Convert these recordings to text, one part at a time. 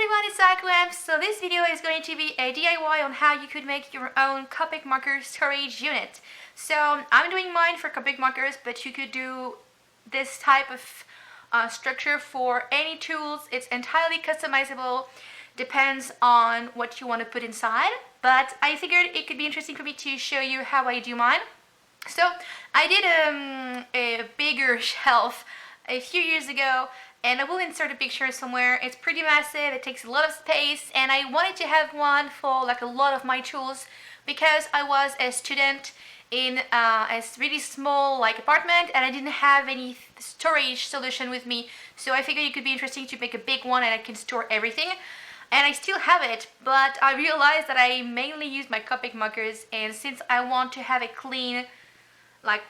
everyone, it's Sakuems. So this video is going to be a DIY on how you could make your own Copic marker storage unit. So I'm doing mine for Copic markers, but you could do this type of structure for any tools. It's entirely customizable, depends on what you want to put inside. But I figured it could be interesting for me to show you how I do mine. So I did a bigger shelf a few years ago, and I will insert a picture somewhere. It's pretty massive, it takes a lot of space, and I wanted to have one for like a lot of my tools because I was a student in a really small apartment and I didn't have any storage solution with me, so I figured it could be interesting to make a big one and I can store everything. And I still have it, but I realized that I mainly use my Copic markers, and since I want to have a clean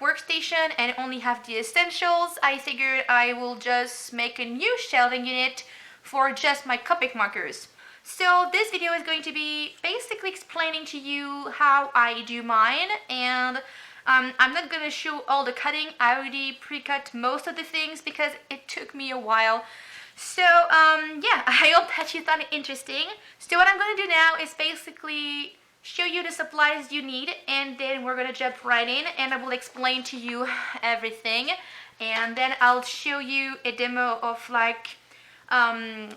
workstation and only have the essentials, I figured I will just make a new shelving unit for just my Copic markers. So this video is going to be basically explaining to you how I do mine, and I'm not going to show all the cutting. I already pre-cut most of the things because it took me a while. So yeah, I hope that you found it interesting. So what I'm going to do now is basically show you the supplies you need, and then we're gonna jump right in and I will explain to you everything, and then I'll show you a demo of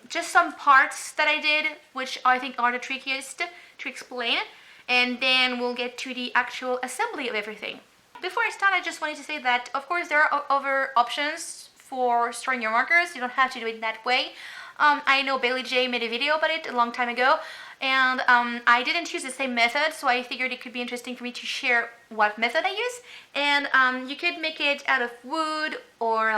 just some parts that I did, which I think are the trickiest to explain, and then we'll get to the actual assembly of everything. Before I start, I just wanted to say that of course there are other options for storing your markers. You don't have to do it that way. I know Bailey J made a video about it a long time ago, and I didn't use the same method, so I figured it could be interesting for me to share what method I use. And you could make it out of wood or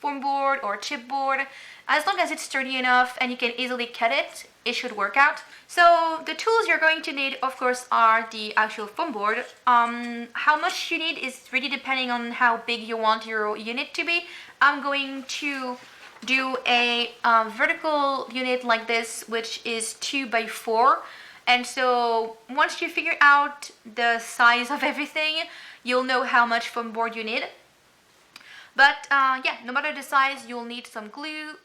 foam board or chipboard. As long as it's sturdy enough and you can easily cut it, it should work out. So the tools you're going to need, of course, are the actual foam board. How much you need is really depending on how big you want your unit to be. I'm going to do a vertical unit like this, which is 2 by 4, and so once you figure out the size of everything, you'll know how much foam board you need. But yeah, no matter the size, you'll need some glue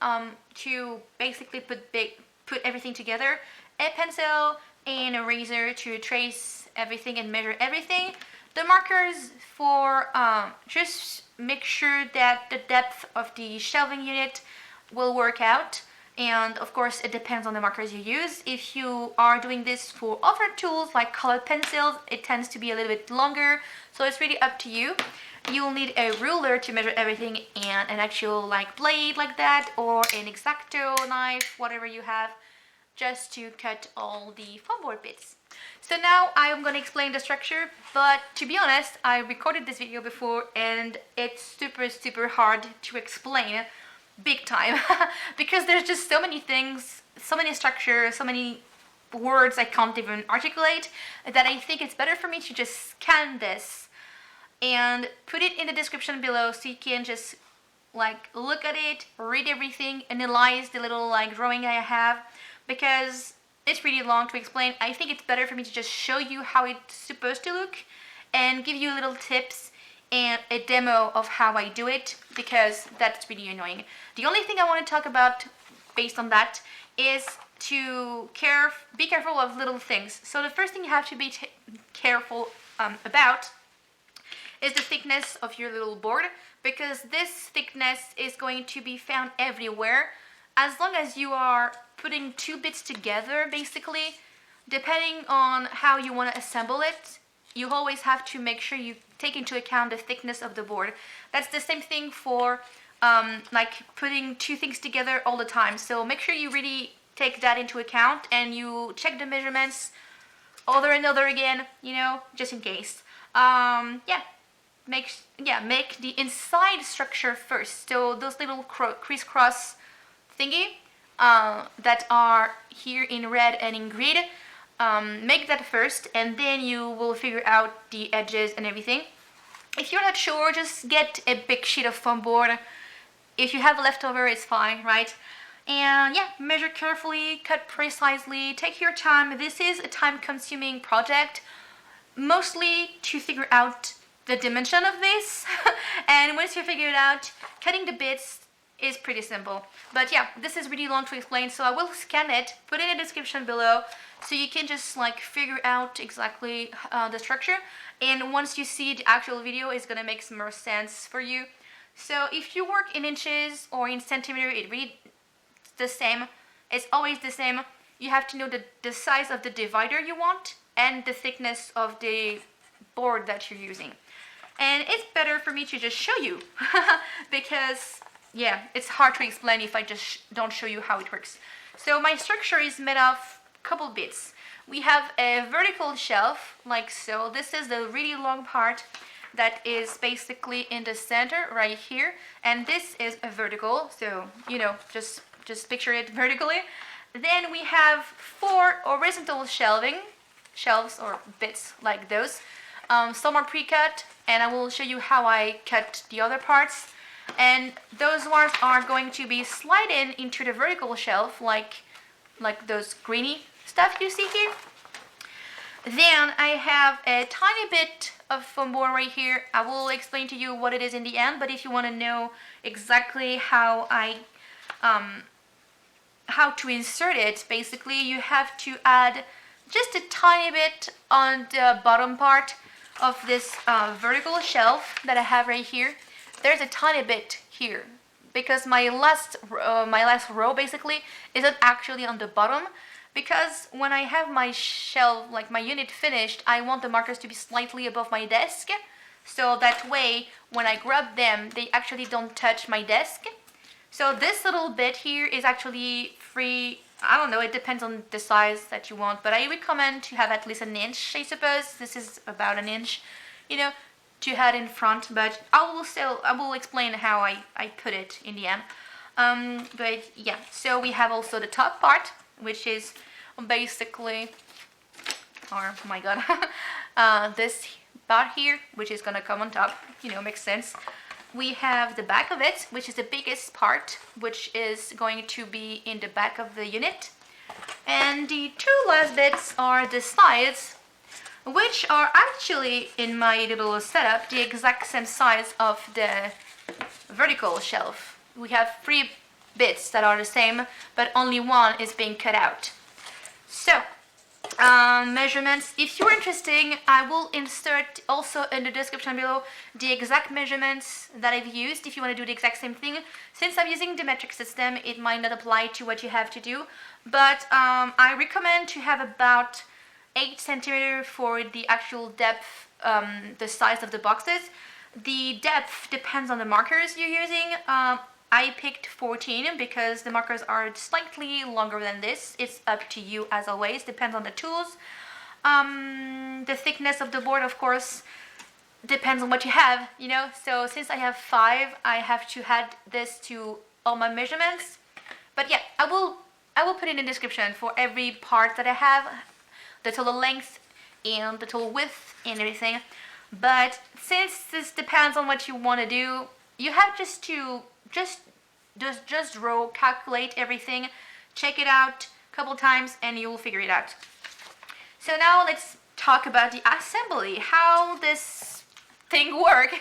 to basically put everything together, a pencil and a razor to trace everything and measure everything. The markers for just make sure that the depth of the shelving unit will work out, and of course it depends on the markers you use. If you are doing this for other tools like colored pencils, it tends to be a little bit longer, so it's really up to you. You'll need a ruler to measure everything, and an actual blade like that, or an X-Acto knife, whatever you have, just to cut all the foam board bits. So now I'm going to explain the structure, but to be honest, I recorded this video before and it's super hard to explain big time because there's just so many things, so many structures, so many words I can't even articulate, that I think it's better for me to just scan this and put it in the description below so you can just look at it, read everything, analyze the little drawing I have, because it's really long to explain. I think it's better for me to just show you how it's supposed to look and give you little tips and a demo of how I do it, because that's really annoying. The only thing I want to talk about based on that is to be careful of little things. So the first thing you have to be careful about is the thickness of your little board, because this thickness is going to be found everywhere. As long as you are putting two bits together, basically, depending on how you want to assemble it, you always have to make sure you take into account the thickness of the board. That's the same thing for putting two things together all the time. So make sure you really take that into account and you check the measurements over and over again, just in case. Yeah, make the inside structure first. So those little crisscross thingy that are here in red and in green, make that first, and then you will figure out the edges and everything. If you're not sure, just get a big sheet of foam board. If you have a leftover, it's fine, right? And yeah, measure carefully, cut precisely, take your time. This is a time-consuming project, mostly to figure out the dimension of this. And once you figure it out, cutting the bits is pretty simple. But yeah, this is really long to explain, so I will scan it, put it in the description below, so you can just like figure out exactly the structure. And once you see the actual video, it's gonna make some more sense for you. So if you work in inches or in centimeter, it really the same. It's always the same. You have to know the size of the divider you want and the thickness of the board that you're using. And it's better for me to just show you because yeah, it's hard to explain if I just don't show you how it works. So my structure is made of a couple bits. We have a vertical shelf like so. This is the really long part that is basically in the center right here, and this is a vertical, so you know, just picture it vertically. Then we have 4 horizontal shelves or bits like those. Some are pre-cut, and I will show you how I cut the other parts. And those ones are going to be sliding into the vertical shelf like those greeny stuff you see here. Then I have a tiny bit of foam board right here. I will explain to you what it is in the end, but if you want to know exactly how to insert it, basically you have to add just a tiny bit on the bottom part of this vertical shelf that I have right here. There's a tiny bit here because my last row basically isn't actually on the bottom, because when I have my shelf, like my unit finished, I want the markers to be slightly above my desk, so that way when I grab them they actually don't touch my desk. So this little bit here is actually free. I don't know, it depends on the size that you want, but I recommend to have at least an inch, I suppose. This is about an inch, you know, to have in front, but I will explain how I put it in the end. But yeah, so we have also the top part, which is basically, oh my god, this part here, which is gonna come on top, you know, makes sense. We have the back of it, which is the biggest part, which is going to be in the back of the unit. And the 2 last bits are the sides, which are actually, in my little setup, the exact same size of the vertical shelf. We have 3 bits that are the same, but only one is being cut out. So, measurements, if you're interested, I will insert also in the description below the exact measurements that I've used if you want to do the exact same thing. Since I'm using the metric system, it might not apply to what you have to do, but I recommend to have about 8 centimeters for the actual depth, the size of the boxes. The depth depends on the markers you're using. I picked 14 because the markers are slightly longer than this. It's up to you as always, depends on the tools. The thickness of the board, of course, depends on what you have, you know. So since I have 5, I have to add this to all my measurements. But yeah, I will put it in the description for every part that I have, the total length and the total width and everything. But since this depends on what you want to do, you have just to just draw, calculate everything, check it out a couple times, and you will figure it out. So now let's talk about the assembly, how this thing works.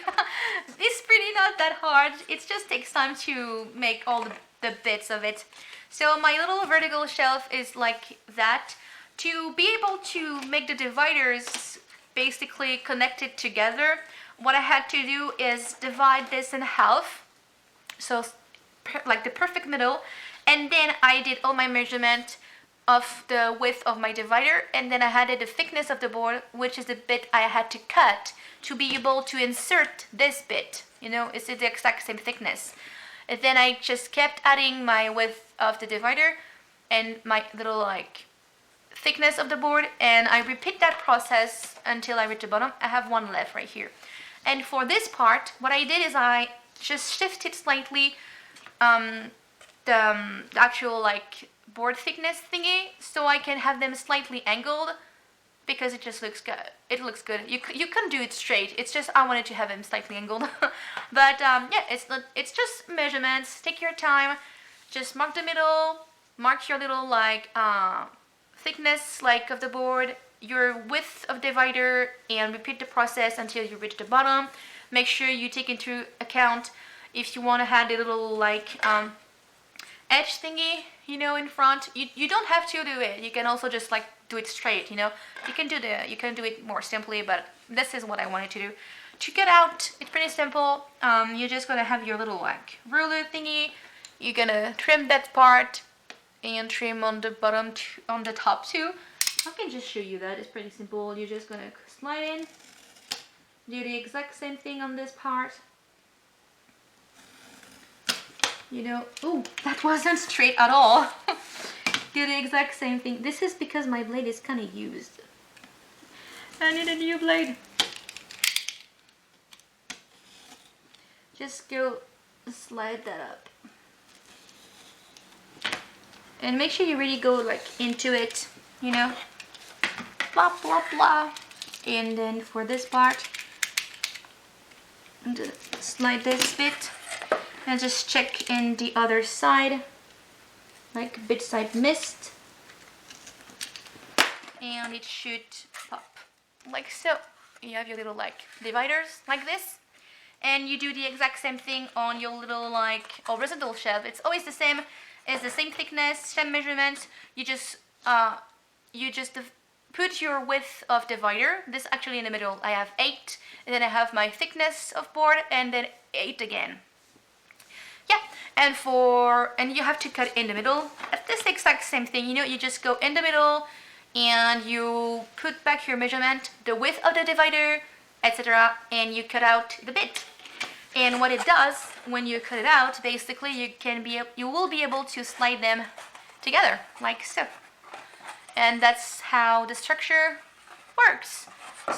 It's pretty not that hard. It just takes time to make all the bits of it. So my little vertical shelf is like that. To be able to make the dividers basically connected together, what I had to do is divide this in half, so like the perfect middle, and then I did all my measurement of the width of my divider, and then I added the thickness of the board, which is the bit I had to cut to be able to insert this bit, you know, it's the exact same thickness. And then I just kept adding my width of the divider and my little like thickness of the board, and I repeat that process until I reach the bottom. I have one left right here. And for this part, what I did is I just shifted slightly the actual like board thickness thingy, so I can have them slightly angled, because it just looks good. It looks good. You can do it straight. It's just I wanted to have them slightly angled. But yeah, it's just measurements. Take your time. Just mark the middle. Mark your little like thickness like of the board, your width of divider, and repeat the process until you reach the bottom. Make sure you take into account if you want to have a little like edge thingy, you know, in front, you don't have to do it. You can also just like do it straight, you know. You can do it more simply, but this is what I wanted to do. To cut out, it's pretty simple. You're just gonna have your little like ruler thingy. You're gonna trim that part and trim on the bottom, on the top too. I can just show you that. It's pretty simple. You're just gonna slide in, do the exact same thing on this part. You know, oh, that wasn't straight at all. Do the exact same thing. This is because my blade is kind of used. I need a new blade. Just go slide that up. And make sure you really go like into it, you know. Blah, blah, blah. And then for this part, slide this bit. And just check in the other side, like bit side missed, and it should pop like so. You have your little like dividers like this, and you do the exact same thing on your little like horizontal shelf. It's always the same. It's the same thickness, same measurement. You just put your width of divider. This actually in the middle. I have 8, and then I have my thickness of board, and then 8 again. Yeah, and you have to cut in the middle. At this exact same thing, you know, you just go in the middle and you put back your measurement, the width of the divider, etc., and you cut out the bit. And what it does when you cut it out, basically you will be able to slide them together like so. And that's how the structure works.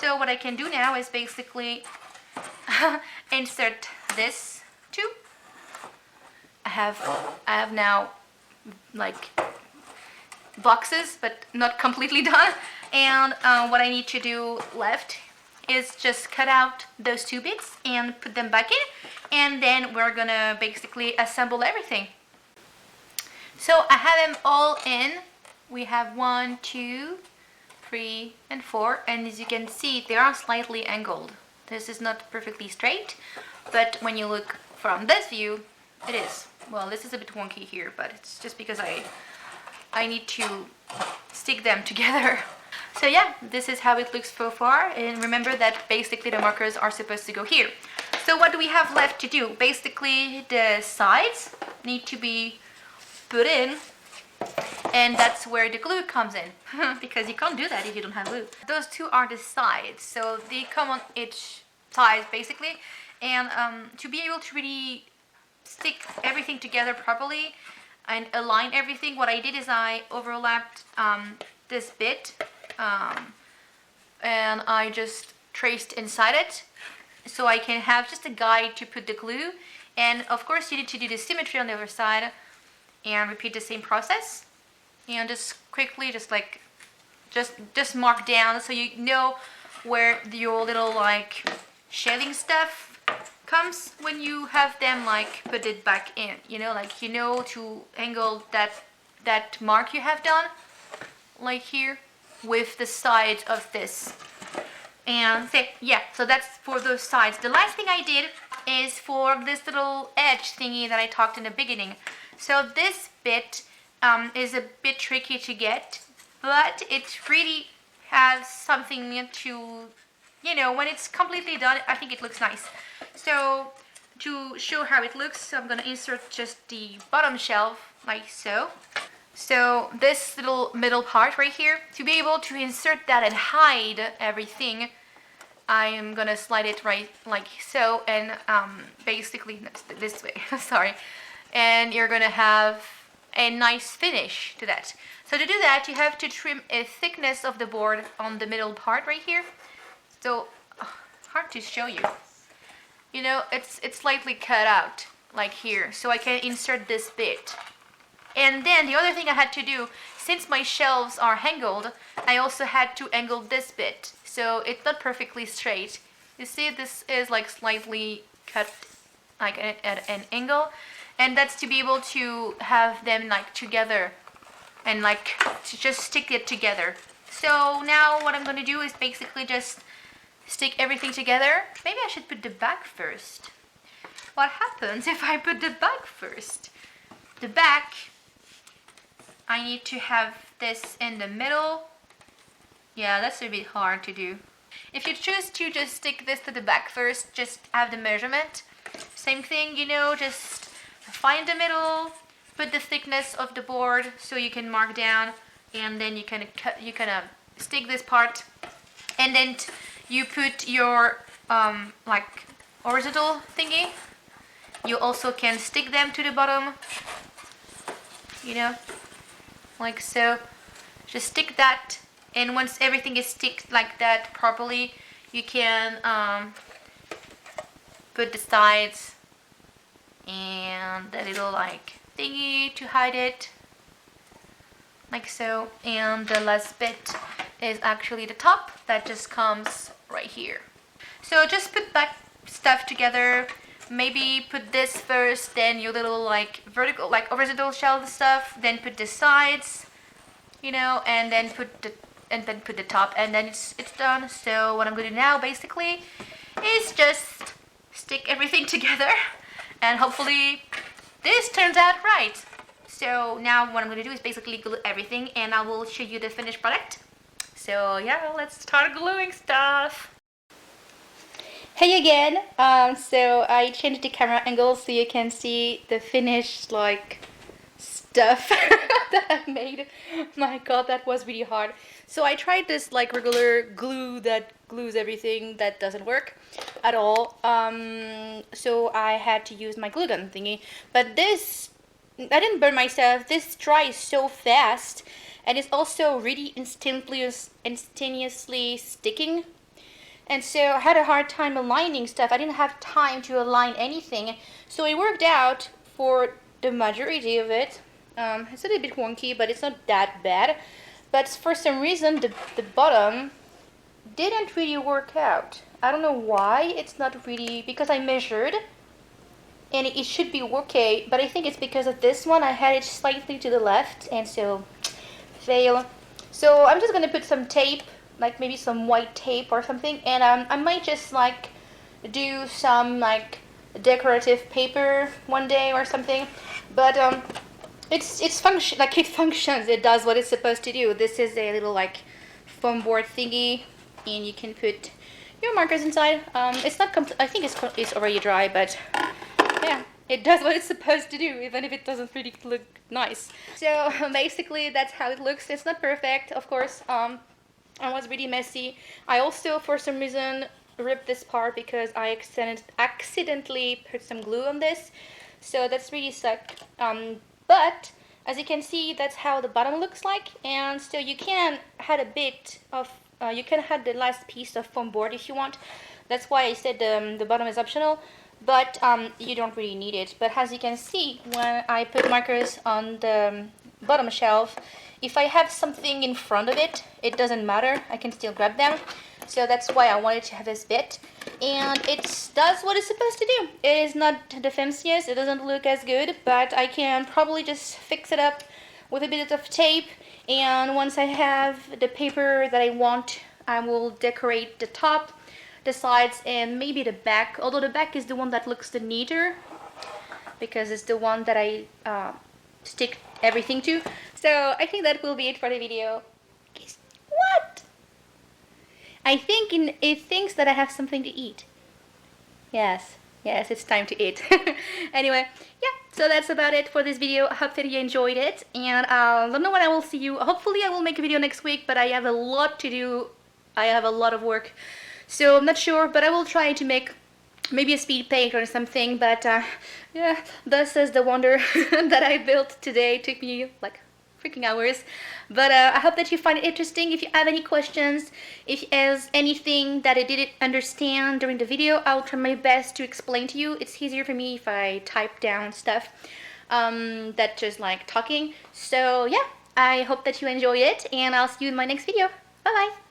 So what I can do now is basically insert this too. I have now like boxes, but not completely done. And what I need to do left is just cut out those 2 bits and put them back in, and then we're gonna basically assemble everything. So I have them all in. We have 1, 2, 3, and 4, and as you can see, they are slightly angled. This is not perfectly straight, but when you look from this view, it is. Well, this is a bit wonky here, but it's just because I need to stick them together. So yeah, this is how it looks so far, and remember that basically the markers are supposed to go here. So what do we have left to do? Basically the sides need to be put in, and that's where the glue comes in because you can't do that if you don't have glue. Those 2 are the sides, so they come on each side basically, and to be able to really stick everything together properly and align everything, what I did is I overlapped this bit and I just traced inside it so I can have just a guide to put the glue. And of course you need to do the symmetry on the other side and repeat the same process, and just quickly just mark down so you know where your little like shading stuff comes when you have them like put it back in, you know, like you know to angle that mark you have done like here with the side of this. And so, yeah, so that's for those sides. The last thing I did is for this little edge thingy that I talked in the beginning. So this bit is a bit tricky to get, but it really has something to, you know, when it's completely done, I think it looks nice. So to show how it looks, I'm gonna insert just the bottom shelf like so. So this little middle part right here, to be able to insert that and hide everything, I am gonna slide it right like so, and basically this way, sorry. And you're gonna have a nice finish to that. So to do that, you have to trim a thickness of the board on the middle part right here. So hard to show you. You know, it's slightly cut out like here, so I can insert this bit. And then the other thing I had to do, since my shelves are angled, I also had to angle this bit, so it's not perfectly straight. You see, this is like slightly cut like at an angle, and that's to be able to have them like together and like to just stick it together. So now what I'm going to do is basically just stick everything together. Maybe I should put the back first. what happens if I put the back first. The back, I need to have this in the middle. Yeah, that's a bit hard to do. If you choose to just stick this to the back first, just have the measurement. Same thing, you know, just find the middle, put the thickness of the board so you can mark down, and then you kind of stick this part, and then you put your like horizontal thingy. You also can stick them to the bottom, you know, like so. Just stick that, and once everything is sticked like that properly, you can put the sides and the little like thingy to hide it, like so. And the last bit is actually the top that just comes right here. So just put back stuff together. Maybe put this first, then your little like vertical, like horizontal shelf stuff, then put the sides, you know, and then put the top, and then it's done. So what I'm going to do now basically is just stick everything together, and hopefully this turns out right. So now what I'm going to do is basically glue everything, and I will show you the finished product. So yeah, let's start gluing stuff. Hey again, so I changed the camera angle so you can see the finished like stuff that I made. My god, that was really hard. So I tried this like regular glue that glues everything. That doesn't work at all. So I had to use my glue gun thingy, but this, I didn't burn myself. This dries so fast, and it's also really instantaneously sticking. And so I had a hard time aligning stuff. I didn't have time to align anything. So it worked out for the majority of it. It's a little bit wonky, but it's not that bad. But for some reason, the bottom didn't really work out. I don't know why. It's not really, because I measured and it should be okay. But I think it's because of this one. I had it slightly to the left, and so fail. So I'm just gonna put some tape, like maybe some white tape or something, and I might just like do some like decorative paper one day or something. But it functions. It does what it's supposed to do. This is a little like foam board thingy, and you can put your markers inside. It's not I think it's already dry, but yeah, it does what it's supposed to do, even if it doesn't really look nice. So basically that's how it looks. It's not perfect, of course. I was really messy. I also, for some reason, ripped this part because I accidentally put some glue on this. So that's really sucked. But as you can see, that's how the bottom looks like. And so you can add a bit of, you can add the last piece of foam board if you want. That's why I said the bottom is optional. But you don't really need it. But as you can see, when I put markers on the bottom shelf, if I have something in front of it, it doesn't matter. I can still grab them. So that's why I wanted to have this bit. And it does what it's supposed to do. It is not the fanciest. It doesn't look as good, but I can probably just fix it up with a bit of tape. And once I have the paper that I want, I will decorate the top, the sides, and maybe the back. Although the back is the one that looks the neater, because it's the one that I stick everything to. So I think that will be it for the video. What? I think it thinks that I have something to eat. Yes, it's time to eat. Anyway, yeah, so that's about it for this video. I hope that you enjoyed it, and I don't know when I will see you. Hopefully I will make a video next week, but I have a lot to do. I have a lot of work, so I'm not sure, but I will try to make maybe a speed paint or something. But yeah, this is the wonder that I built today. It took me like freaking hours. But I hope that you find it interesting. If you have any questions, if there's anything that I didn't understand during the video, I'll try my best to explain to you. It's easier for me if I type down stuff than just like talking. So yeah, I hope that you enjoy it, and I'll see you in my next video. Bye bye.